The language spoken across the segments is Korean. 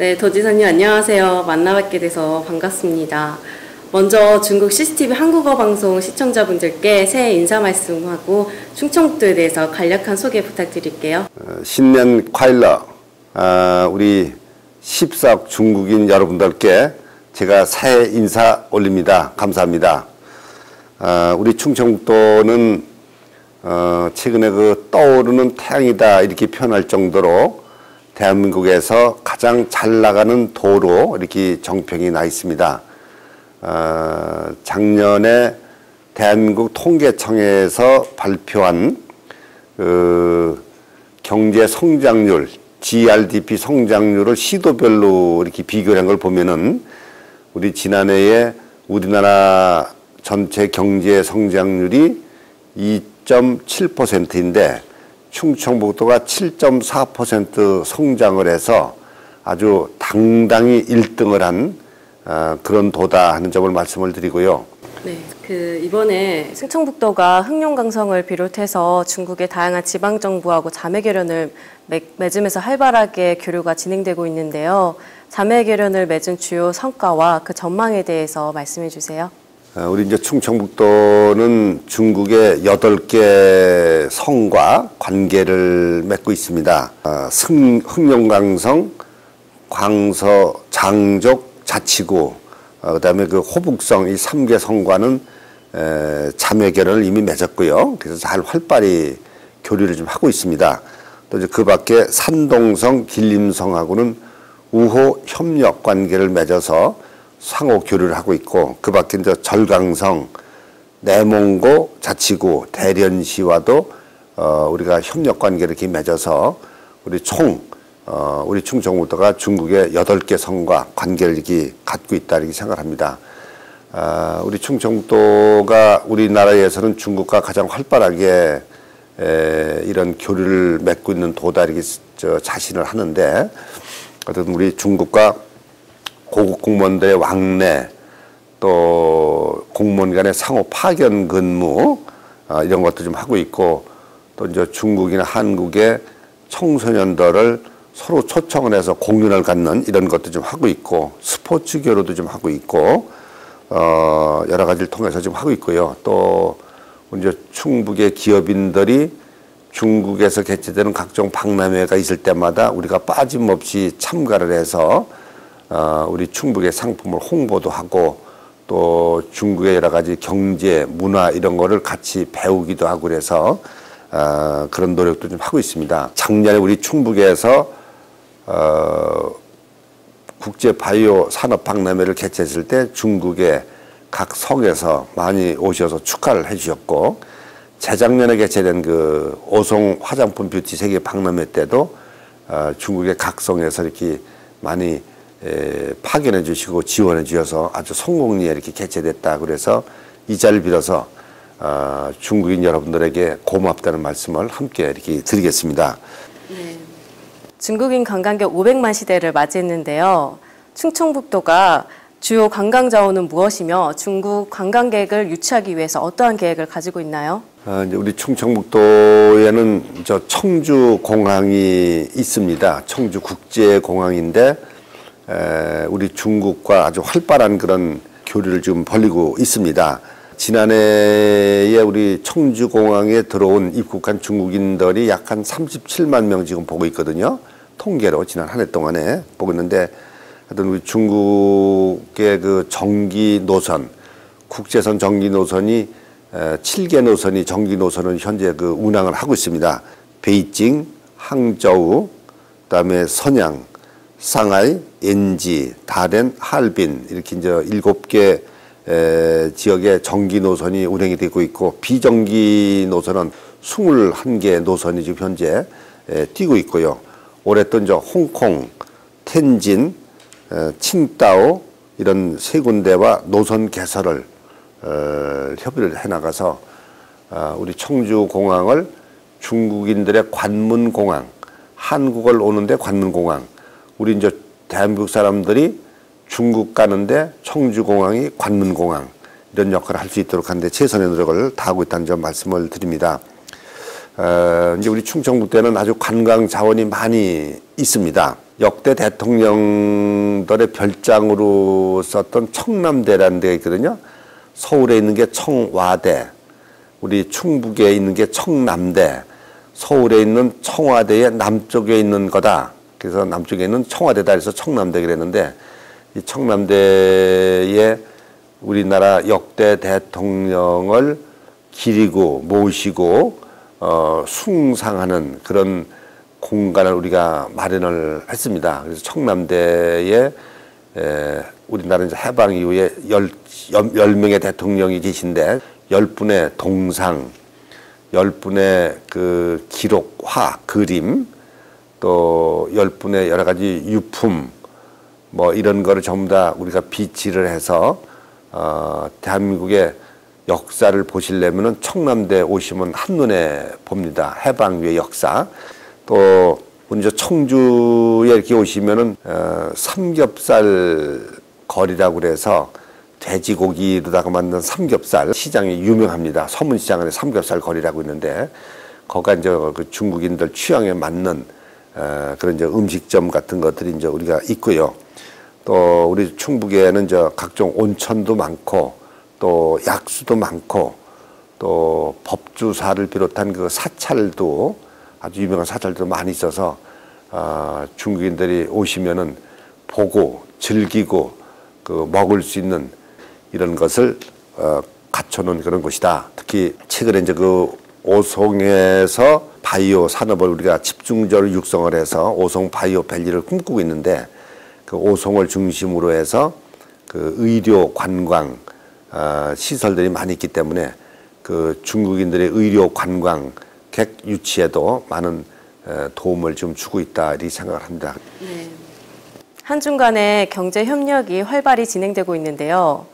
네, 도지사님 안녕하세요. 만나뵙게 돼서 반갑습니다. 먼저 중국 CCTV 한국어 방송 시청자분들께 새해 인사 말씀하고 충청북도에 대해서 간략한 소개 부탁드릴게요. 신년 콰일러 우리 14억 중국인 여러분들께 제가 새해 인사 올립니다. 감사합니다. 우리 충청북도는 최근에 그 떠오르는 태양이다 이렇게 표현할 정도로 대한민국에서 가장 잘 나가는 도로 이렇게 정평이 나 있습니다. 작년에 대한민국 통계청에서 발표한 그 경제 성장률, GRDP 성장률을 시도별로 이렇게 비교를 한 걸 보면은 우리 지난해에 우리나라 전체 경제 성장률이 2.7%인데 충청북도가 7.4% 성장을 해서 아주 당당히 1등을 한 그런 도다 하는 점을 말씀을 드리고요. 네, 이번에 충청북도가 흑룡강성을 비롯해서 중국의 다양한 지방정부하고 자매결연을 맺으면서 활발하게 교류가 진행되고 있는데요. 자매결연을 맺은 주요 성과와 그 전망에 대해서 말씀해 주세요. 우리 이제 충청북도는 중국의 8개 성과 관계를 맺고 있습니다. 흑룡강성, 광서, 장족, 자치구, 그다음에 그 호북성 이 3개 성과는 자매결연을 이미 맺었고요. 그래서 잘 활발히 교류를 좀 하고 있습니다. 또 이제 그 밖에 산동성, 길림성하고는 우호 협력 관계를 맺어서 상호 교류를 하고 있고, 그 밖에 이제 절강성, 내몽고 자치구, 대련시와도 우리가 협력 관계를 이렇게 맺어서 우리 우리 충청북도가 중국의 8개 성과 관계를 이렇게 갖고 있다 이렇게 생각합니다. 우리 충청북도가 우리나라에서는 중국과 가장 활발하게 이런 교류를 맺고 있는 도다 이렇게 자신을 하는데, 어쨌든 우리 중국과 고급 공무원들의 왕래, 또 공무원 간의 상호 파견 근무 이런 것도 좀 하고 있고, 또 이제 중국이나 한국의 청소년들을 서로 초청을 해서 공연을 갖는 이런 것도 좀 하고 있고, 스포츠 교류도 좀 하고 있고, 여러 가지를 통해서 좀 하고 있고요. 또 이제 충북의 기업인들이 중국에서 개최되는 각종 박람회가 있을 때마다 우리가 빠짐없이 참가를 해서 우리 충북의 상품을 홍보도 하고, 또 중국의 여러 가지 경제, 문화 이런 거를 같이 배우기도 하고 그래서 그런 노력도 좀 하고 있습니다. 작년에 우리 충북에서 국제 바이오 산업 박람회를 개최했을 때 중국의 각 성에서 많이 오셔서 축하를 해주셨고, 재작년에 개최된 그 오송 화장품 뷰티 세계 박람회 때도 중국의 각 성에서 이렇게 많이 파견해 주시고 지원해 주셔서 아주 성공리에 이렇게 개최됐다. 그래서 이 자리를 빌어서 중국인 여러분들에게 고맙다는 말씀을 함께 이렇게 드리겠습니다. 네. 중국인 관광객 500만 시대를 맞이했는데요. 충청북도가 주요 관광 자원은 무엇이며 중국 관광객을 유치하기 위해서 어떠한 계획을 가지고 있나요? 이제 우리 충청북도에는 청주공항이 있습니다. 청주국제공항인데 우리 중국과 아주 활발한 그런 교류를 지금 벌이고 있습니다. 지난해에 우리 청주공항에 들어온 입국한 중국인들이 약 한 37만 명 지금 보고 있거든요. 통계로 지난 한 해 동안에 보고 있는데, 하여튼 우리 중국의 그 정기 노선, 국제선 정기 노선이 7개 노선이 정기 노선을 현재 그 운항을 하고 있습니다. 베이징, 항저우, 그다음에 선양, 상하이, 엔지, 다롄, 할빈 이렇게 이제 7개 지역의 정기 노선이 운행이 되고 있고, 비정기 노선은 21개 노선이 지금 현재 뛰고 있고요. 올해 또 이제 홍콩, 텐진, 칭다오 이런 세 군데와 노선 개설을 협의를 해나가서 우리 청주공항을 중국인들의 관문공항, 한국을 오는데 관문공항, 우리 이제 대한민국 사람들이 중국 가는데 청주공항이 관문공항 이런 역할을 할 수 있도록 하는데 최선의 노력을 다하고 있다는 점 말씀을 드립니다. 이제 우리 충청북도에는 아주 관광 자원이 많이 있습니다. 역대 대통령들의 별장으로 썼던 청남대라는 데가 있거든요. 서울에 있는 게 청와대, 우리 충북에 있는 게 청남대, 서울에 있는 청와대의 남쪽에 있는 거다. 그래서 남쪽에 있는 청와대다 해서 청남대 그랬는데, 이 청남대에 우리나라 역대 대통령을 기리고 모시고 숭상하는 그런 공간을 우리가 마련을 했습니다. 그래서 청남대에 우리나라 이제 해방 이후에 10명의 대통령이 계신데 10분의 동상, 10분의 그 기록, 화, 그림, 또 10분의 여러 가지 유품, 뭐 이런 거를 전부 다 우리가 비치를 해서 대한민국의 역사를 보시려면은 청남대 오시면 한눈에 봅니다. 해방 이후의 역사. 또 우리 이제 청주에 이렇게 오시면은 삼겹살 거리라고 그래서 돼지고기로다가 만든 삼겹살 시장이 유명합니다. 서문시장 안에 삼겹살 거리라고 있는데 거기가 이제 그 중국인들 취향에 맞는 그런 이제 음식점 같은 것들이 이제 우리가 있고요. 또 우리 충북에는 이제 각종 온천도 많고 또 약수도 많고 또 법주사를 비롯한 그 사찰도 아주 유명한 사찰도 많이 있어서 중국인들이 오시면은 보고 즐기고 그 먹을 수 있는 이런 것을 갖춰놓은 그런 곳이다. 특히 최근에 이제 그 오송에서 바이오 산업을 우리가 집중적으로 육성을 해서 오송 바이오 밸리를 꿈꾸고 있는데 그 오송을 중심으로 해서 그 의료 관광 시설들이 많이 있기 때문에 그 중국인들의 의료 관광객 유치에도 많은 도움을 좀 주고 있다 이렇게 생각을 합니다. 네. 한중 간의 경제 협력이 활발히 진행되고 있는데요.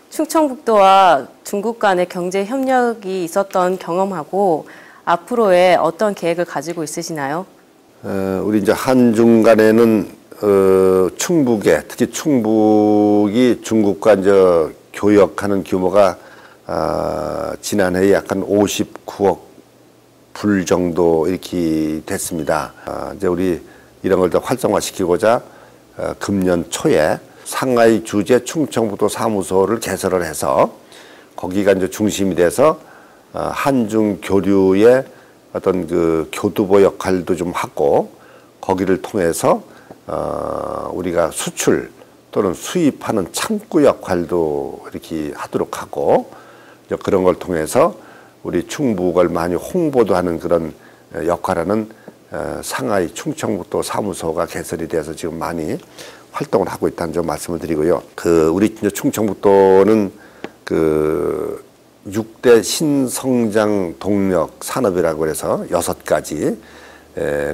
충청북도와 중국 간의 경제 협력이 있었던 경험하고 앞으로의 어떤 계획을 가지고 있으시나요? 우리 이제 한중 간에는 충북에 특히 충북이 중국과 이제 교역하는 규모가 지난해에 약간 59억 불 정도 이렇게 됐습니다. 이제 우리 이런 걸 더 활성화시키고자 금년 초에 상하이 주재 충청북도 사무소를 개설을 해서 거기가 이제 중심이 돼서 한중 교류의 어떤 그 교두보 역할도 좀 하고 거기를 통해서 우리가 수출 또는 수입하는 창구 역할도 이렇게 하도록 하고 그런 걸 통해서 우리 충북을 많이 홍보도 하는 그런 역할하는 상하이 충청북도 사무소가 개설이 돼서 지금 많이 활동을 하고 있다는 점 말씀을 드리고요. 그 우리 충청북도는 그 6대 신성장 동력 산업이라고 해서 6가지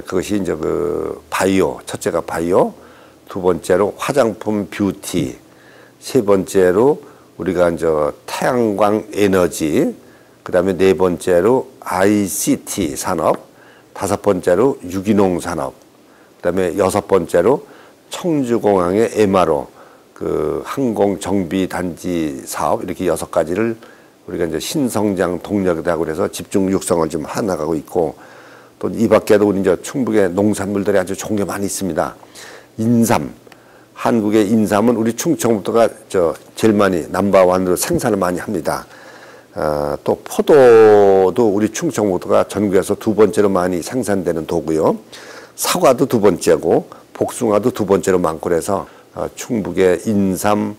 그것이 이제 그 바이오, 첫째가 바이오, 두 번째로 화장품 뷰티, 세 번째로 우리가 이제 태양광 에너지, 그다음에 네 번째로 ICT 산업, 다섯 번째로 유기농 산업, 그다음에 여섯 번째로 청주공항의 MRO, 그 항공 정비 단지 사업 이렇게 6가지를 우리가 이제 신성장 동력이라고 해서 집중 육성을 좀 해나가고 있고 또 이 밖에도 우리 이제 충북의 농산물들이 아주 좋은 게 많이 있습니다. 인삼, 한국의 인삼은 우리 충청북도가 제일 많이 넘버원으로 생산을 많이 합니다. 또 포도도 우리 충청북도가 전국에서 두 번째로 많이 생산되는 도고요. 사과도 두 번째고 복숭아도 두 번째로 많고 그래서 충북의 인삼,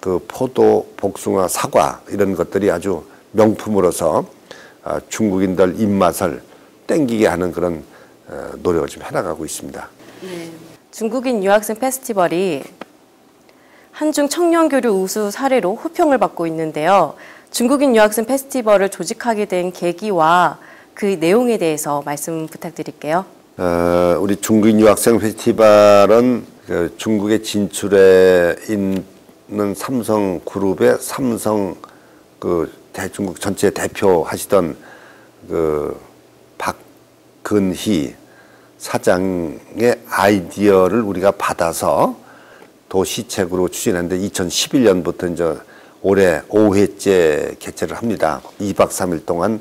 그 포도, 복숭아, 사과 이런 것들이 아주 명품으로서 중국인들 입맛을 땡기게 하는 그런 노력을 좀 해나가고 있습니다. 네. 중국인 유학생 페스티벌이 한중 청년교류 우수 사례로 호평을 받고 있는데요. 중국인 유학생 페스티벌을 조직하게 된 계기와 그 내용에 대해서 말씀 부탁드릴게요. 우리 중국인 유학생 페스티벌은 그 중국에 진출해 있는 삼성그룹의 삼성 그 대중국 전체 대표하시던 그 박근희 사장의 아이디어를 우리가 받아서 도시책으로 추진했는데 2011년부터 이제 올해 5회째 개최를 합니다. 2박 3일 동안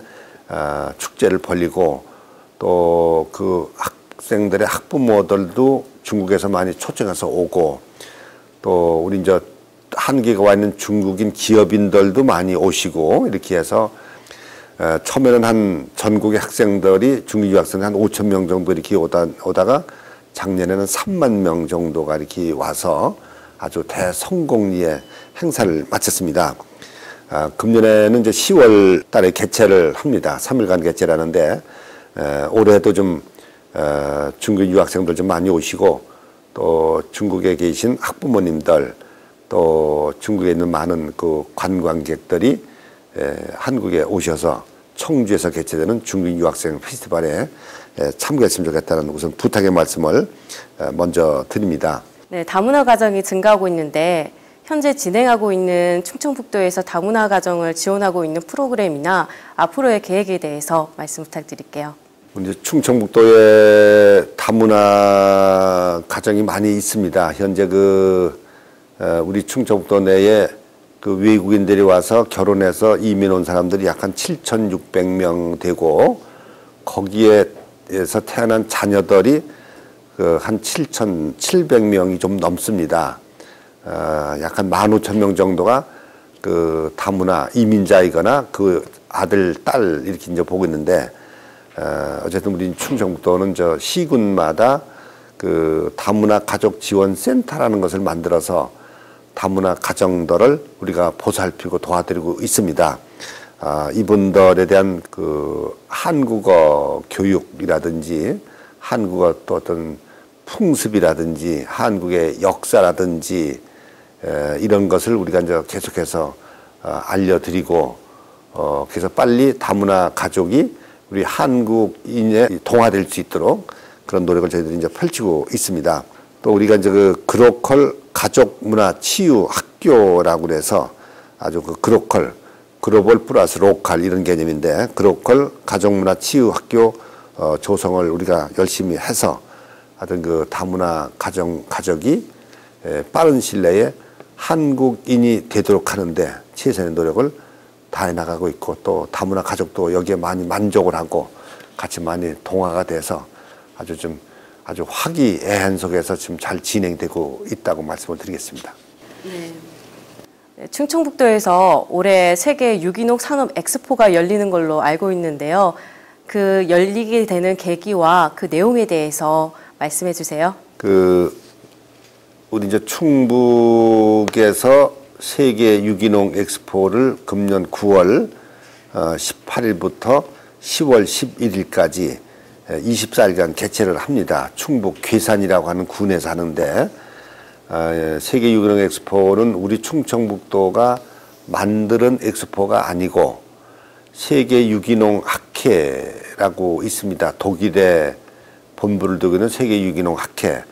축제를 벌이고 또 그 학생들의 학부모들도 중국에서 많이 초청해서 오고, 또 우리 이제 한국에 와 있는 중국인 기업인들도 많이 오시고, 이렇게 해서 처음에는 한 전국의 학생들이 중국 유학생 한 5천 명 정도 이렇게 오다가 작년에는 3만 명 정도가 이렇게 와서 아주 대성공리의 행사를 마쳤습니다. 금년에는 이제 10월 달에 개최를 합니다. 3일간 개최를 하는데, 올해도 좀 중국 유학생들 좀 많이 오시고, 또 중국에 계신 학부모님들, 또 중국에 있는 많은 그 관광객들이 한국에 오셔서 청주에서 개최되는 중국 유학생 페스티벌에 참가했으면 좋겠다는 우선 부탁의 말씀을 먼저 드립니다. 네, 다문화 가정이 증가하고 있는데 현재 진행하고 있는 충청북도에서 다문화 가정을 지원하고 있는 프로그램이나 앞으로의 계획에 대해서 말씀 부탁드릴게요. 이제 충청북도에 다문화 가정이 많이 있습니다. 현재 우리 충청북도 내에 그 외국인들이 와서 결혼해서 이민 온 사람들이 약 한 7,600명 되고, 거기에서 태어난 자녀들이 한 7,700명이 좀 넘습니다. 약 한 15,000명 정도가 그 다문화 이민자이거나 그 아들, 딸 이렇게 이제 보고 있는데, 어쨌든 우리 충청북도는 저 시군마다 그 다문화 가족 지원 센터라는 것을 만들어서 다문화 가정들을 우리가 보살피고 도와드리고 있습니다. 이분들에 대한 그 한국어 교육이라든지 한국어 또 어떤 풍습이라든지 한국의 역사라든지 이런 것을 우리가 이제 계속해서 알려드리고, 그래서 빨리 다문화 가족이 우리 한국인에 동화될 수 있도록 그런 노력을 저희들이 이제 펼치고 있습니다. 또 우리가 이제 그 그로컬 가족 문화 치유 학교라고 그래서 아주 그 그로컬, 글로벌 플러스 로컬 이런 개념인데, 그로컬 가족 문화 치유 학교 조성을 우리가 열심히 해서 하여튼 그 다문화 가족이 빠른 시일 내에 한국인이 되도록 하는데 최선의 노력을 다해 나가고 있고, 또 다문화 가족도 여기에 많이 만족을 하고 같이 많이 동화가 돼서 아주 화기애애한 속에서 지금 잘 진행되고 있다고 말씀을 드리겠습니다. 네. 충청북도에서 올해 세계 유기농 산업 엑스포가 열리는 걸로 알고 있는데요. 그 열리게 되는 계기와 그 내용에 대해서 말씀해 주세요. 우리 이제 충북에서 세계 유기농 엑스포를 금년 9월 18일부터 10월 11일까지 24일간 개최를 합니다. 충북 괴산이라고 하는 군에서 하는데, 세계 유기농 엑스포는 우리 충청북도가 만드는 엑스포가 아니고 세계 유기농 학회라고 있습니다. 독일에 본부를 두고 있는 세계 유기농 학회,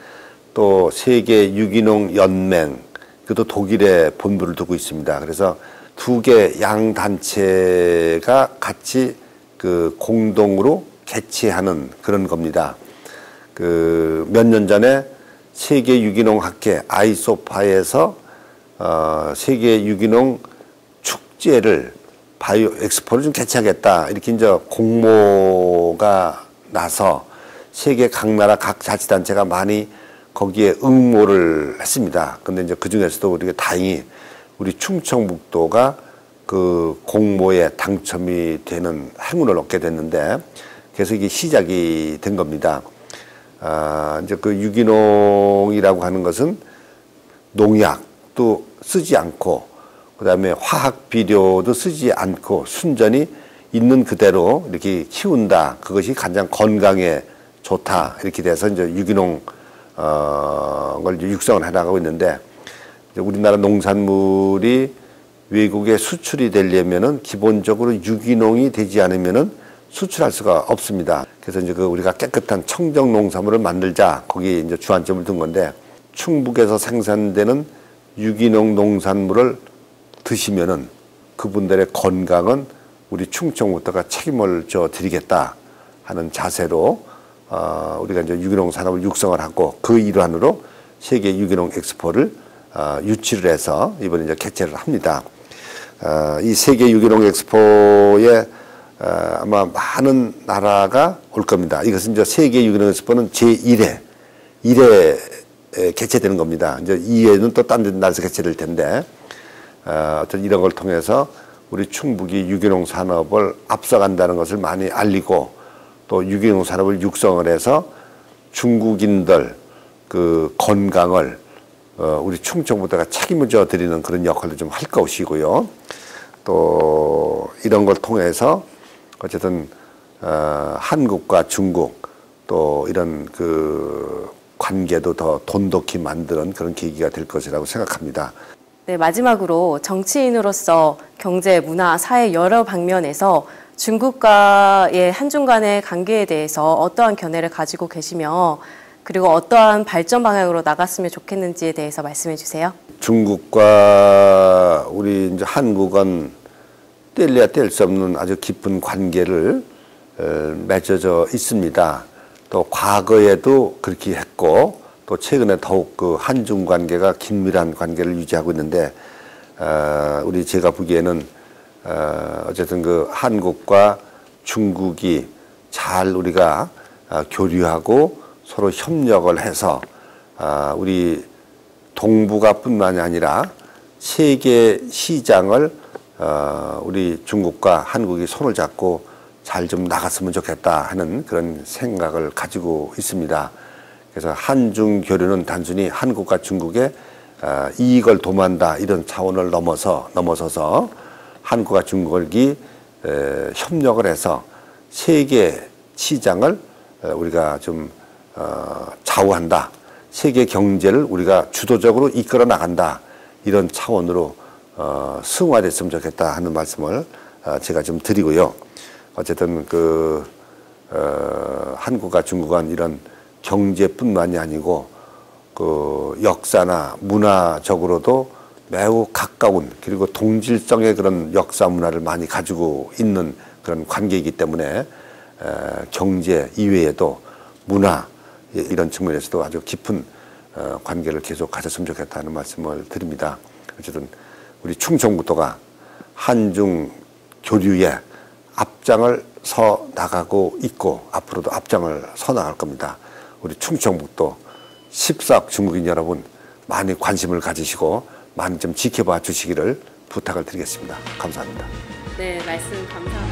또 세계 유기농 연맹, 그것도 독일에 본부를 두고 있습니다. 그래서 두 개 양 단체가 같이 그 공동으로 개최하는 그런 겁니다. 몇 년 전에 세계 유기농 학회 아이소파에서 세계 유기농 축제를 바이오 엑스포를 좀 개최하겠다 이렇게 이제 공모가 나서 세계 각 나라 각 자치단체가 많이 거기에 응모를 했습니다. 근데 이제 그 중에서도 우리가 다행히 우리 충청북도가 그 공모에 당첨이 되는 행운을 얻게 됐는데, 그래서 이게 시작이 된 겁니다. 이제 그 유기농이라고 하는 것은 농약도 쓰지 않고, 그 다음에 화학 비료도 쓰지 않고 순전히 있는 그대로 이렇게 키운다. 그것이 가장 건강에 좋다. 이렇게 돼서 이제 유기농, 걸 육성을 해 나가고 있는데, 이제 우리나라 농산물이 외국에 수출이 되려면은 기본적으로 유기농이 되지 않으면은 수출할 수가 없습니다. 그래서 이제 우리가 깨끗한 청정 농산물을 만들자, 거기에 이제 주안점을 둔 건데, 충북에서 생산되는 유기농 농산물을 드시면은 그분들의 건강은 우리 충청북도가 책임을 져 드리겠다 하는 자세로 우리가 이제 유기농 산업을 육성을 하고, 그 일환으로 세계 유기농 엑스포를 유치를 해서 이번에 이제 개최를 합니다. 이 세계 유기농 엑스포에 아마 많은 나라가 올 겁니다. 이것은 이제 세계 유기농 엑스포는 제1회 개최되는 겁니다. 이제 이해는 또 딴 데 나라에서 개최될 텐데, 어떤 이런 걸 통해서 우리 충북이 유기농 산업을 앞서간다는 것을 많이 알리고, 또 유기농 산업을 육성을 해서 중국인들 그 건강을 우리 충청북도가 책임을 져 드리는 그런 역할도 좀 할 것이고요. 또 이런 걸 통해서 어쨌든 한국과 중국 또 이런 그 관계도 더 돈독히 만드는 그런 계기가 될 것이라고 생각합니다. 네, 마지막으로 정치인으로서 경제, 문화, 사회 여러 방면에서 중국과의 한중 간의 관계에 대해서 어떠한 견해를 가지고 계시며 그리고 어떠한 발전 방향으로 나갔으면 좋겠는지에 대해서 말씀해 주세요. 중국과 우리 이제 한국은 뗄래야 뗄 수 없는 아주 깊은 관계를 맺어져 있습니다. 또 과거에도 그렇게 했고 또 최근에 더욱 그 한중 관계가 긴밀한 관계를 유지하고 있는데 우리 제가 보기에는 어쨌든 그 한국과 중국이 잘 우리가 교류하고 서로 협력을 해서 우리 동북아뿐만이 아니라 세계 시장을 우리 중국과 한국이 손을 잡고 잘 좀 나갔으면 좋겠다 하는 그런 생각을 가지고 있습니다. 그래서 한중 교류는 단순히 한국과 중국의 이익을 도모한다 이런 차원을 넘어서서 한국과 중국이 협력을 해서 세계 시장을 우리가 좀 좌우한다. 세계 경제를 우리가 주도적으로 이끌어 나간다. 이런 차원으로 승화됐으면 좋겠다 하는 말씀을 제가 좀 드리고요. 어쨌든 그 한국과 중국은 이런 경제뿐만이 아니고 그 역사나 문화적으로도 매우 가까운 그리고 동질성의 그런 역사 문화를 많이 가지고 있는 그런 관계이기 때문에 경제 이외에도 문화 이런 측면에서도 아주 깊은 관계를 계속 가졌으면 좋겠다는 말씀을 드립니다. 어쨌든 우리 충청북도가 한중 교류에 앞장을 서 나가고 있고 앞으로도 앞장을 서 나갈 겁니다. 우리 충청북도 14억 중국인 여러분 많이 관심을 가지시고 많이 좀 지켜봐 주시기를 부탁을 드리겠습니다. 감사합니다. 네, 말씀 감사합니다.